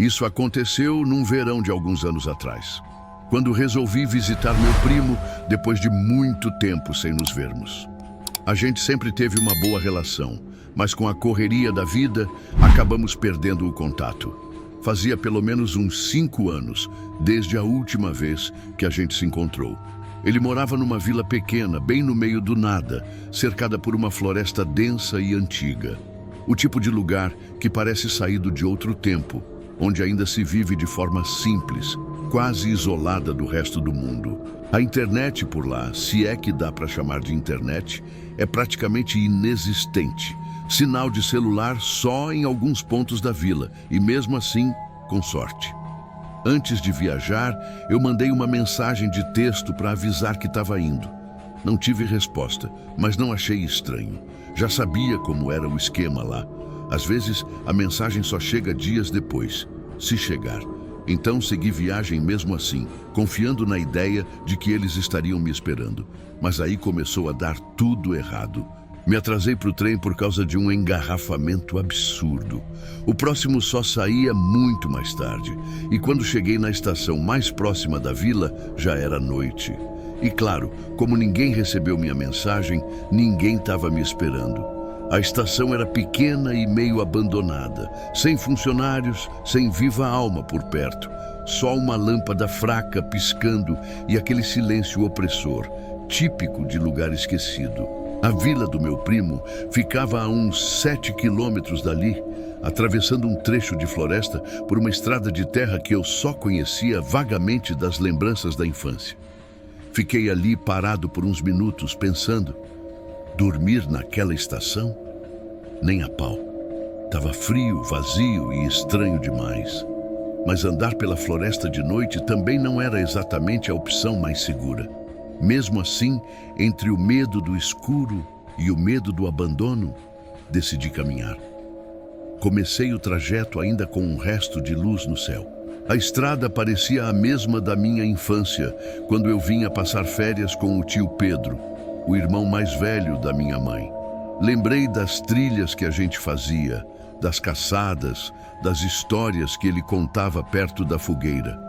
Isso aconteceu num verão de alguns anos atrás, quando resolvi visitar meu primo depois de muito tempo sem nos vermos. A gente sempre teve uma boa relação, mas com a correria da vida, acabamos perdendo o contato. Fazia pelo menos uns 5 anos, desde a última vez que a gente se encontrou. Ele morava numa vila pequena, bem no meio do nada, cercada por uma floresta densa e antiga. O tipo de lugar que parece saído de outro tempo, onde ainda se vive de forma simples, quase isolada do resto do mundo. A internet por lá, se é que dá para chamar de internet, é praticamente inexistente. Sinal de celular só em alguns pontos da vila, e mesmo assim, com sorte. Antes de viajar, eu mandei uma mensagem de texto para avisar que estava indo. Não tive resposta, mas não achei estranho. Já sabia como era o esquema lá. Às vezes, a mensagem só chega dias depois, se chegar. Então segui viagem mesmo assim, confiando na ideia de que eles estariam me esperando. Mas aí começou a dar tudo errado. Me atrasei para o trem por causa de um engarrafamento absurdo. O próximo só saía muito mais tarde. E quando cheguei na estação mais próxima da vila, já era noite. E claro, como ninguém recebeu minha mensagem, ninguém estava me esperando. A estação era pequena e meio abandonada, sem funcionários, sem viva alma por perto. Só uma lâmpada fraca piscando e aquele silêncio opressor, típico de lugar esquecido. A vila do meu primo ficava a uns 7 quilômetros dali, atravessando um trecho de floresta por uma estrada de terra que eu só conhecia vagamente das lembranças da infância. Fiquei ali parado por uns minutos pensando, dormir naquela estação? Nem a pau. Tava frio, vazio e estranho demais. Mas andar pela floresta de noite também não era exatamente a opção mais segura. Mesmo assim, entre o medo do escuro e o medo do abandono, decidi caminhar. Comecei o trajeto ainda com um resto de luz no céu. A estrada parecia a mesma da minha infância, quando eu vinha passar férias com o tio Pedro, o irmão mais velho da minha mãe. Lembrei das trilhas que a gente fazia, das caçadas, das histórias que ele contava perto da fogueira.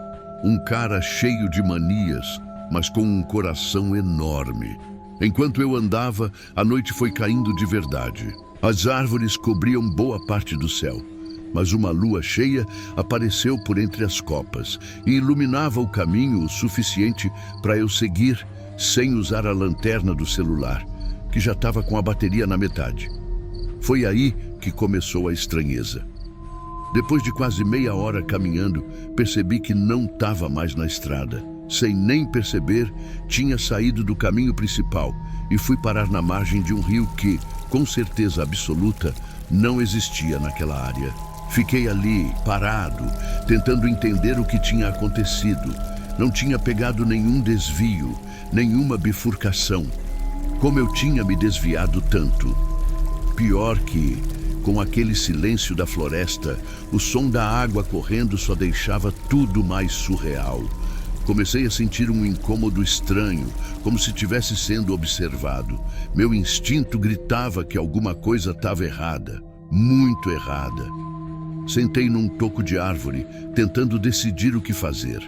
Um cara cheio de manias, mas com um coração enorme. Enquanto eu andava, a noite foi caindo de verdade. As árvores cobriam boa parte do céu, mas uma lua cheia apareceu por entre as copas e iluminava o caminho o suficiente para eu seguir sem usar a lanterna do celular, que já estava com a bateria na metade. Foi aí que começou a estranheza. Depois de quase meia hora caminhando, percebi que não estava mais na estrada. Sem nem perceber, tinha saído do caminho principal e fui parar na margem de um rio que, com certeza absoluta, não existia naquela área. Fiquei ali, parado, tentando entender o que tinha acontecido. Não tinha pegado nenhum desvio, nenhuma bifurcação. Como eu tinha me desviado tanto. Pior que, com aquele silêncio da floresta, o som da água correndo só deixava tudo mais surreal. Comecei a sentir um incômodo estranho, como se estivesse sendo observado. Meu instinto gritava que alguma coisa estava errada, muito errada. Sentei num toco de árvore, tentando decidir o que fazer.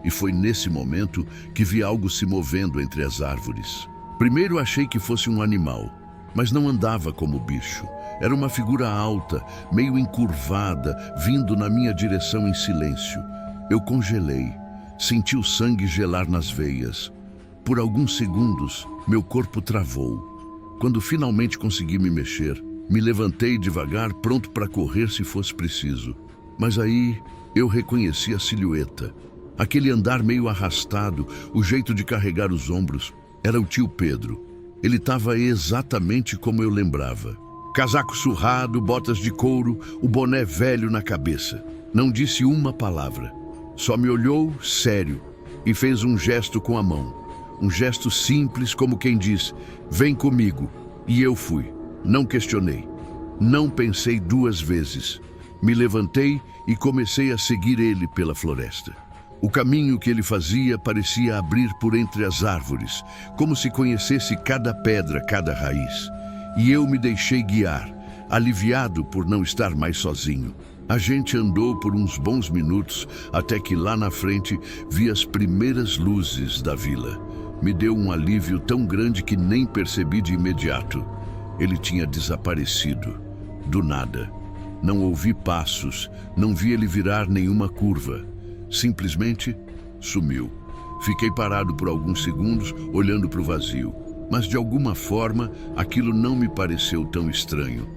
E foi nesse momento que vi algo se movendo entre as árvores. Primeiro achei que fosse um animal, mas não andava como bicho. Era uma figura alta, meio encurvada, vindo na minha direção em silêncio. Eu congelei. Senti o sangue gelar nas veias. Por alguns segundos, meu corpo travou. Quando finalmente consegui me mexer, me levantei devagar, pronto para correr se fosse preciso. Mas aí, eu reconheci a silhueta. Aquele andar meio arrastado, o jeito de carregar os ombros, era o tio Pedro. Ele estava exatamente como eu lembrava. Casaco surrado, botas de couro, o boné velho na cabeça. Não disse uma palavra. Só me olhou sério e fez um gesto com a mão. Um gesto simples, como quem diz, vem comigo. E eu fui. Não questionei. Não pensei 2 vezes. Me levantei e comecei a seguir ele pela floresta. O caminho que ele fazia parecia abrir por entre as árvores, como se conhecesse cada pedra, cada raiz. E eu me deixei guiar, aliviado por não estar mais sozinho. A gente andou por uns bons minutos até que lá na frente vi as primeiras luzes da vila. Me deu um alívio tão grande que nem percebi de imediato. Ele tinha desaparecido, do nada. Não ouvi passos, não vi ele virar nenhuma curva. Simplesmente sumiu. Fiquei parado por alguns segundos, olhando para o vazio. Mas de alguma forma, aquilo não me pareceu tão estranho.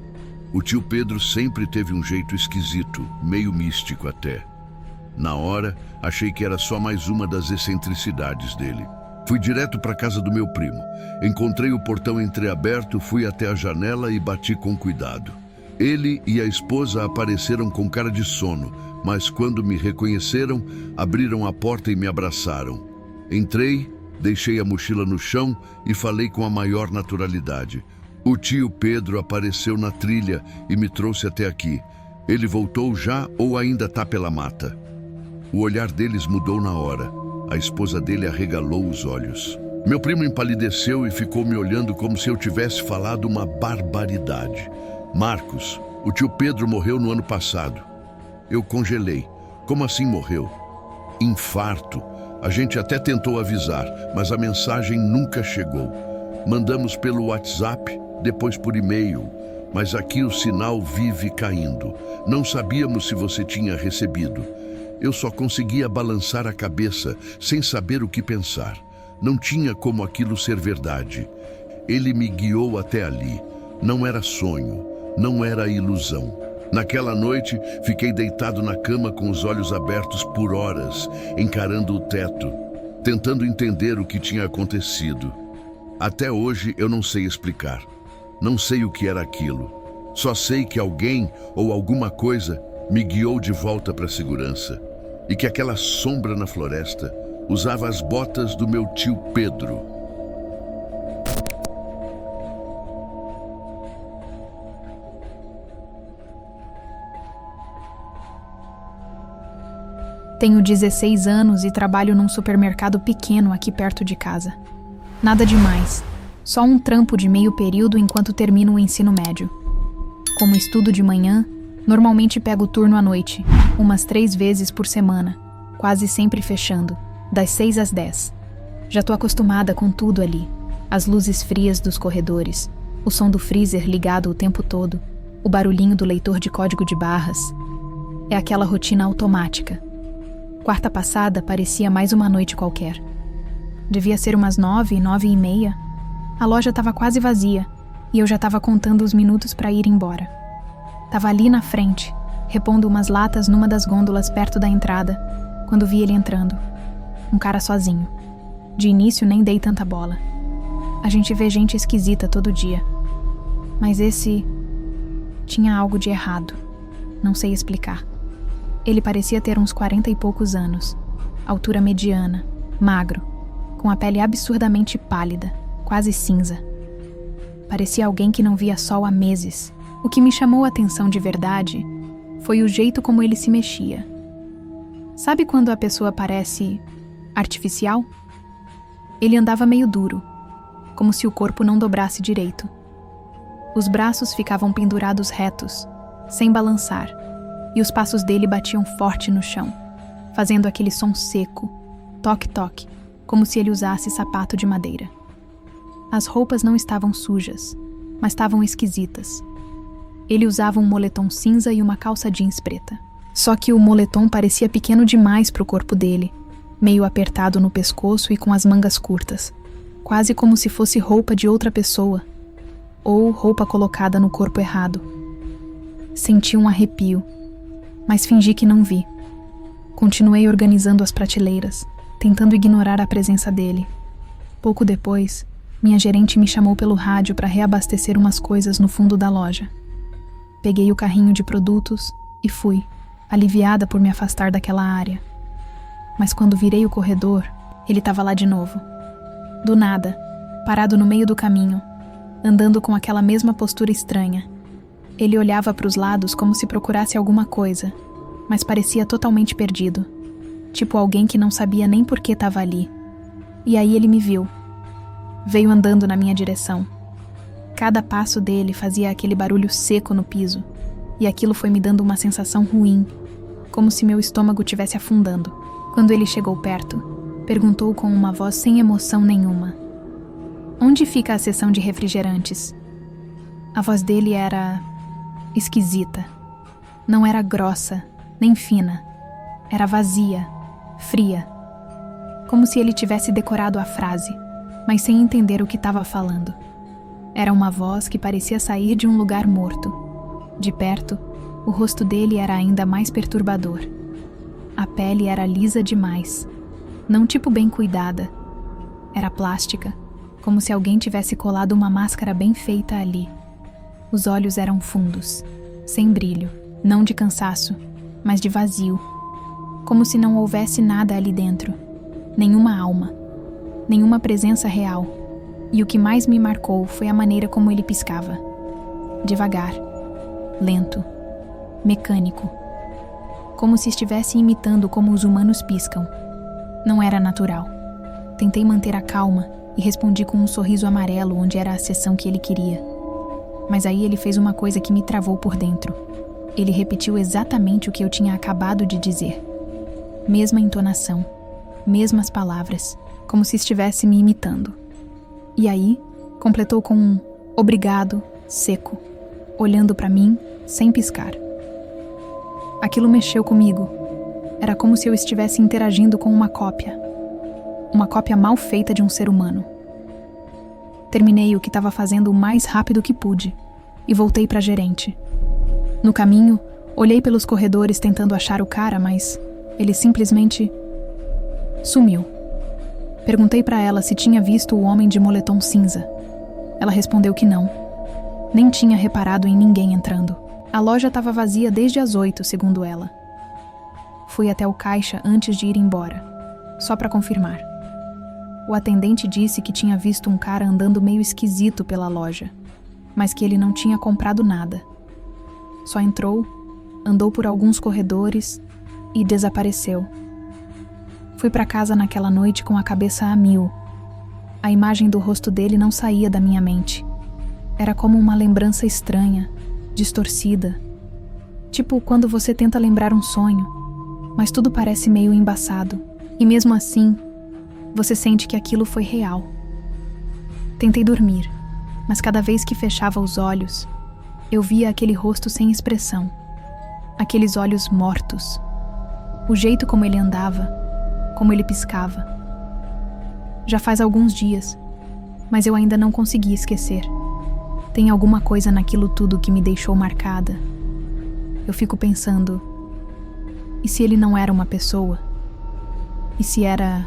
O tio Pedro sempre teve um jeito esquisito, meio místico até. Na hora, achei que era só mais uma das excentricidades dele. Fui direto para a casa do meu primo. Encontrei o portão entreaberto, fui até a janela e bati com cuidado. Ele e a esposa apareceram com cara de sono, mas quando me reconheceram, abriram a porta e me abraçaram. Entrei, deixei a mochila no chão e falei com a maior naturalidade. O tio Pedro apareceu na trilha e me trouxe até aqui. Ele voltou já ou ainda está pela mata? O olhar deles mudou na hora. A esposa dele arregalou os olhos. Meu primo empalideceu e ficou me olhando como se eu tivesse falado uma barbaridade. Marcos, o tio Pedro morreu no ano passado. Eu congelei. Como assim morreu? Infarto. A gente até tentou avisar, mas a mensagem nunca chegou. Mandamos pelo WhatsApp, depois por e-mail, mas aqui o sinal vive caindo. Não sabíamos se você tinha recebido. Eu só conseguia balançar a cabeça, sem saber o que pensar. Não tinha como aquilo ser verdade. Ele me guiou até ali. Não era sonho, não era ilusão. Naquela noite, fiquei deitado na cama com os olhos abertos por horas, encarando o teto, tentando entender o que tinha acontecido. Até hoje eu não sei explicar. Não sei o que era aquilo. Só sei que alguém ou alguma coisa me guiou de volta para a segurança. E que aquela sombra na floresta usava as botas do meu tio Pedro. Tenho 16 anos e trabalho num supermercado pequeno aqui perto de casa. Nada demais, só um trampo de meio período enquanto termino o ensino médio. Como estudo de manhã, normalmente pego turno à noite, umas 3 vezes por semana, quase sempre fechando, das 6 às 10. Já tô acostumada com tudo ali, as luzes frias dos corredores, o som do freezer ligado o tempo todo, o barulhinho do leitor de código de barras. É aquela rotina automática. Quarta passada parecia mais uma noite qualquer. Devia ser umas 9, 9:30. A loja estava quase vazia e eu já estava contando os minutos para ir embora. Tava ali na frente, repondo umas latas numa das gôndolas perto da entrada, quando vi ele entrando. Um cara sozinho. De início nem dei tanta bola. A gente vê gente esquisita todo dia. Mas esse tinha algo de errado. Não sei explicar. Ele parecia ter uns 40 e poucos anos, altura mediana, magro, com a pele absurdamente pálida, quase cinza. Parecia alguém que não via sol há meses. O que me chamou a atenção de verdade foi o jeito como ele se mexia. Sabe quando a pessoa parece artificial? Ele andava meio duro, como se o corpo não dobrasse direito. Os braços ficavam pendurados retos, sem balançar, e os passos dele batiam forte no chão, fazendo aquele som seco, toque-toque, como se ele usasse sapato de madeira. As roupas não estavam sujas, mas estavam esquisitas. Ele usava um moletom cinza e uma calça jeans preta. Só que o moletom parecia pequeno demais para o corpo dele, meio apertado no pescoço e com as mangas curtas, quase como se fosse roupa de outra pessoa, ou roupa colocada no corpo errado. Senti um arrepio, mas fingi que não vi. Continuei organizando as prateleiras, tentando ignorar a presença dele. Pouco depois, minha gerente me chamou pelo rádio para reabastecer umas coisas no fundo da loja. Peguei o carrinho de produtos e fui, aliviada por me afastar daquela área. Mas quando virei o corredor, ele estava lá de novo. Do nada, parado no meio do caminho, andando com aquela mesma postura estranha. Ele olhava para os lados como se procurasse alguma coisa, mas parecia totalmente perdido. Tipo alguém que não sabia nem por que estava ali. E aí ele me viu. Veio andando na minha direção. Cada passo dele fazia aquele barulho seco no piso, e aquilo foi me dando uma sensação ruim, como se meu estômago estivesse afundando. Quando ele chegou perto, perguntou com uma voz sem emoção nenhuma: "Onde fica a seção de refrigerantes?" A voz dele era esquisita. Não era grossa, nem fina. Era vazia, fria. Como se ele tivesse decorado a frase, mas sem entender o que estava falando. Era uma voz que parecia sair de um lugar morto. De perto, o rosto dele era ainda mais perturbador. A pele era lisa demais. Não tipo bem cuidada. Era plástica, como se alguém tivesse colado uma máscara bem feita ali. Os olhos eram fundos, sem brilho, não de cansaço, mas de vazio. Como se não houvesse nada ali dentro. Nenhuma alma. Nenhuma presença real. E o que mais me marcou foi a maneira como ele piscava. Devagar. Lento. Mecânico. Como se estivesse imitando como os humanos piscam. Não era natural. Tentei manter a calma e respondi com um sorriso amarelo onde era a seção que ele queria. Mas aí ele fez uma coisa que me travou por dentro. Ele repetiu exatamente o que eu tinha acabado de dizer. Mesma entonação, mesmas palavras, como se estivesse me imitando. E aí, completou com um "obrigado" seco, olhando para mim sem piscar. Aquilo mexeu comigo. Era como se eu estivesse interagindo com uma cópia mal feita de um ser humano. Terminei o que estava fazendo o mais rápido que pude e voltei para a gerente. No caminho, olhei pelos corredores tentando achar o cara, mas ele simplesmente sumiu. Perguntei para ela se tinha visto o homem de moletom cinza. Ela respondeu que não. Nem tinha reparado em ninguém entrando. A loja estava vazia desde as 8, segundo ela. Fui até o caixa antes de ir embora, só para confirmar. O atendente disse que tinha visto um cara andando meio esquisito pela loja, mas que ele não tinha comprado nada. Só entrou, andou por alguns corredores e desapareceu. Fui para casa naquela noite com a cabeça a mil. A imagem do rosto dele não saía da minha mente. Era como uma lembrança estranha, distorcida. Tipo quando você tenta lembrar um sonho, mas tudo parece meio embaçado. E mesmo assim, você sente que aquilo foi real. Tentei dormir, mas cada vez que fechava os olhos, eu via aquele rosto sem expressão. Aqueles olhos mortos. O jeito como ele andava, como ele piscava. Já faz alguns dias, mas eu ainda não consegui esquecer. Tem alguma coisa naquilo tudo que me deixou marcada. Eu fico pensando, e se ele não era uma pessoa? E se era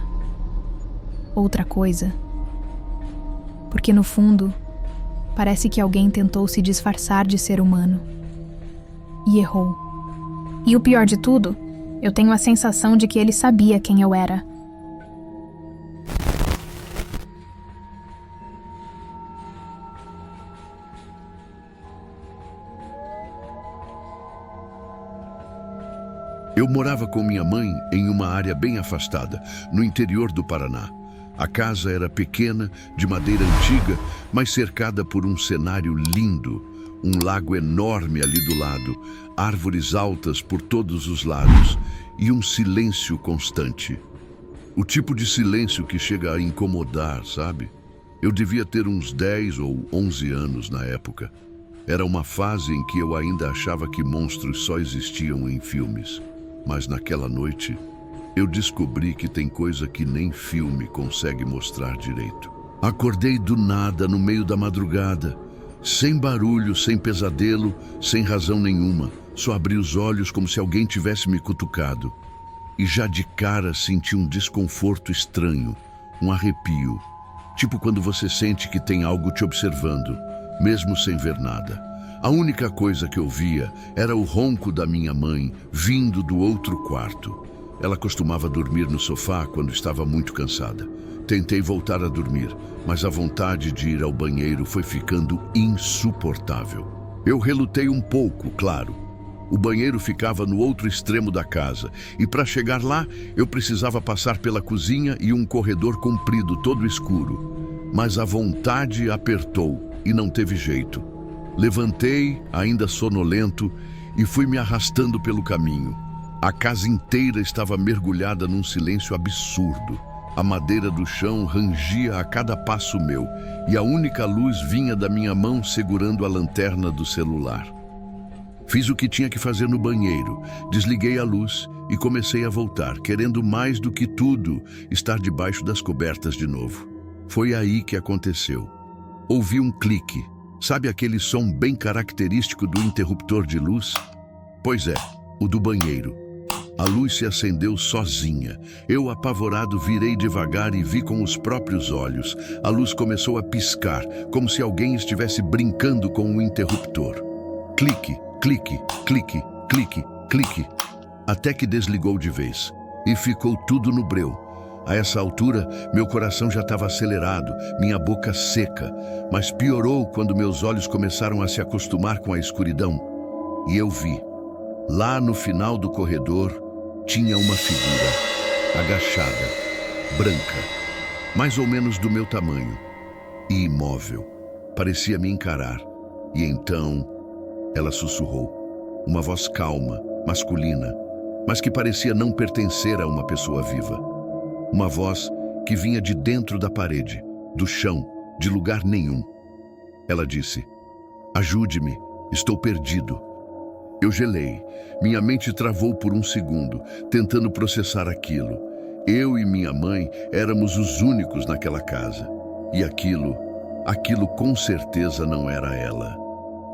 outra coisa? Porque no fundo, parece que alguém tentou se disfarçar de ser humano. E errou. E o pior de tudo, eu tenho a sensação de que ele sabia quem eu era. Eu morava com minha mãe em uma área bem afastada, no interior do Paraná. A casa era pequena, de madeira antiga, mas cercada por um cenário lindo. Um lago enorme ali do lado, árvores altas por todos os lados e um silêncio constante. O tipo de silêncio que chega a incomodar, sabe? Eu devia ter uns 10 ou 11 anos na época. Era uma fase em que eu ainda achava que monstros só existiam em filmes. Mas naquela noite, eu descobri que tem coisa que nem filme consegue mostrar direito. Acordei do nada no meio da madrugada, sem barulho, sem pesadelo, sem razão nenhuma. Só abri os olhos como se alguém tivesse me cutucado. E já de cara senti um desconforto estranho, um arrepio. Tipo quando você sente que tem algo te observando, mesmo sem ver nada. A única coisa que eu via era o ronco da minha mãe vindo do outro quarto. Ela costumava dormir no sofá quando estava muito cansada. Tentei voltar a dormir, mas a vontade de ir ao banheiro foi ficando insuportável. Eu relutei um pouco, claro. O banheiro ficava no outro extremo da casa e para chegar lá eu precisava passar pela cozinha e um corredor comprido todo escuro. Mas a vontade apertou e não teve jeito. Levantei, ainda sonolento, e fui me arrastando pelo caminho. A casa inteira estava mergulhada num silêncio absurdo. A madeira do chão rangia a cada passo meu, e a única luz vinha da minha mão segurando a lanterna do celular. Fiz o que tinha que fazer no banheiro, desliguei a luz e comecei a voltar, querendo mais do que tudo estar debaixo das cobertas de novo. Foi aí que aconteceu. Ouvi um clique. Sabe aquele som bem característico do interruptor de luz? Pois é, o do banheiro. A luz se acendeu sozinha. Eu, apavorado, virei devagar e vi com os próprios olhos. A luz começou a piscar, como se alguém estivesse brincando com o interruptor. Clique, clique, clique, clique, clique, até que desligou de vez. E ficou tudo no breu. A essa altura, meu coração já estava acelerado, minha boca seca, mas piorou quando meus olhos começaram a se acostumar com a escuridão. E eu vi, lá no final do corredor, tinha uma figura, agachada, branca, mais ou menos do meu tamanho, e imóvel. Parecia me encarar. E então, ela sussurrou, uma voz calma, masculina, mas que parecia não pertencer a uma pessoa viva. Uma voz que vinha de dentro da parede, do chão, de lugar nenhum. Ela disse, ajude-me, estou perdido. Eu gelei. Minha mente travou por um segundo, tentando processar aquilo. Eu e minha mãe éramos os únicos naquela casa. E aquilo com certeza não era ela.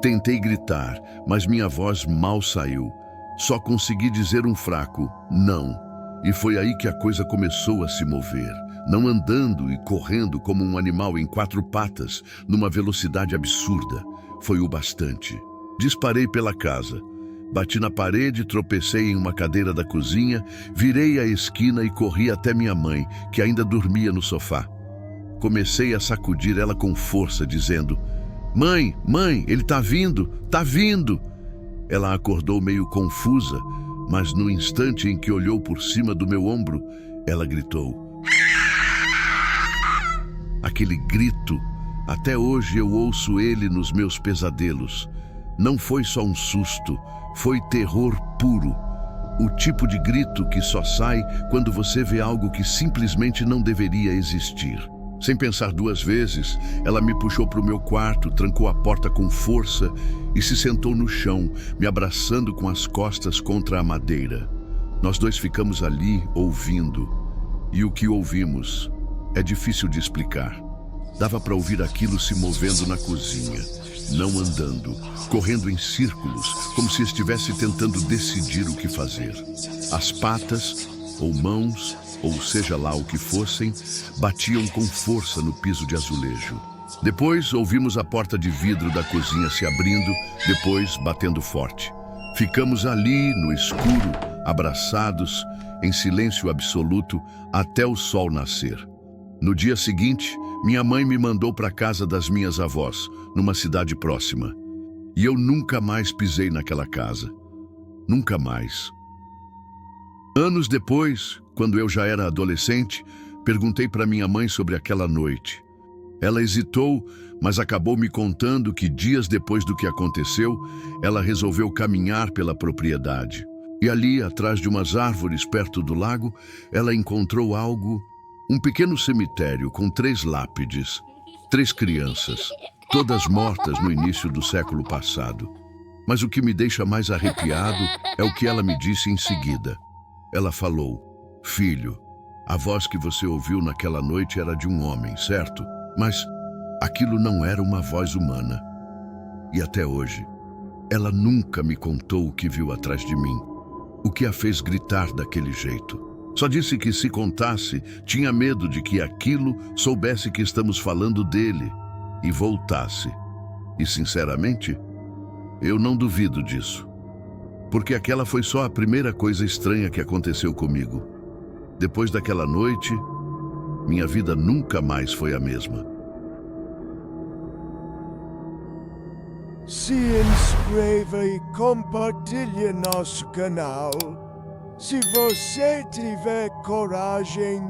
Tentei gritar, mas minha voz mal saiu. Só consegui dizer um fraco não. E foi aí que a coisa começou a se mover, não andando e correndo como um animal em 4 patas, numa velocidade absurda. Foi o bastante. Disparei pela casa. Bati na parede, tropecei em uma cadeira da cozinha, virei a esquina e corri até minha mãe, que ainda dormia no sofá. Comecei a sacudir ela com força, dizendo, mãe, ele tá vindo, tá vindo. Ela acordou meio confusa, mas no instante em que olhou por cima do meu ombro, ela gritou. Aquele grito, até hoje eu ouço ele nos meus pesadelos. Não foi só um susto, foi terror puro. O tipo de grito que só sai quando você vê algo que simplesmente não deveria existir. Sem pensar 2 vezes, ela me puxou para o meu quarto, trancou a porta com força e se sentou no chão, me abraçando com as costas contra a madeira. Nós 2 ficamos ali, ouvindo. E o que ouvimos é difícil de explicar. Dava para ouvir aquilo se movendo na cozinha, não andando, correndo em círculos, como se estivesse tentando decidir o que fazer. As patas, ou mãos, ou seja lá o que fossem, batiam com força no piso de azulejo. Depois ouvimos a porta de vidro da cozinha se abrindo, depois batendo forte. Ficamos ali, no escuro, abraçados, em silêncio absoluto, até o sol nascer. No dia seguinte, minha mãe me mandou para a casa das minhas avós, numa cidade próxima. E eu nunca mais pisei naquela casa. Nunca mais. Anos depois, quando eu já era adolescente, perguntei para minha mãe sobre aquela noite. Ela hesitou, mas acabou me contando que dias depois do que aconteceu, ela resolveu caminhar pela propriedade. E ali, atrás de umas árvores perto do lago, ela encontrou algo, um pequeno cemitério com 3 lápides, 3 crianças, todas mortas no início do século passado. Mas o que me deixa mais arrepiado é o que ela me disse em seguida. Ela falou, filho, a voz que você ouviu naquela noite era de um homem, certo? Mas aquilo não era uma voz humana. E até hoje, ela nunca me contou o que viu atrás de mim, o que a fez gritar daquele jeito. Só disse que se contasse, tinha medo de que aquilo soubesse que estamos falando dele e voltasse. E sinceramente, eu não duvido disso. Porque aquela foi só a primeira coisa estranha que aconteceu comigo. Depois daquela noite, minha vida nunca mais foi a mesma. Se inscreva e compartilhe nosso canal. Se você tiver coragem,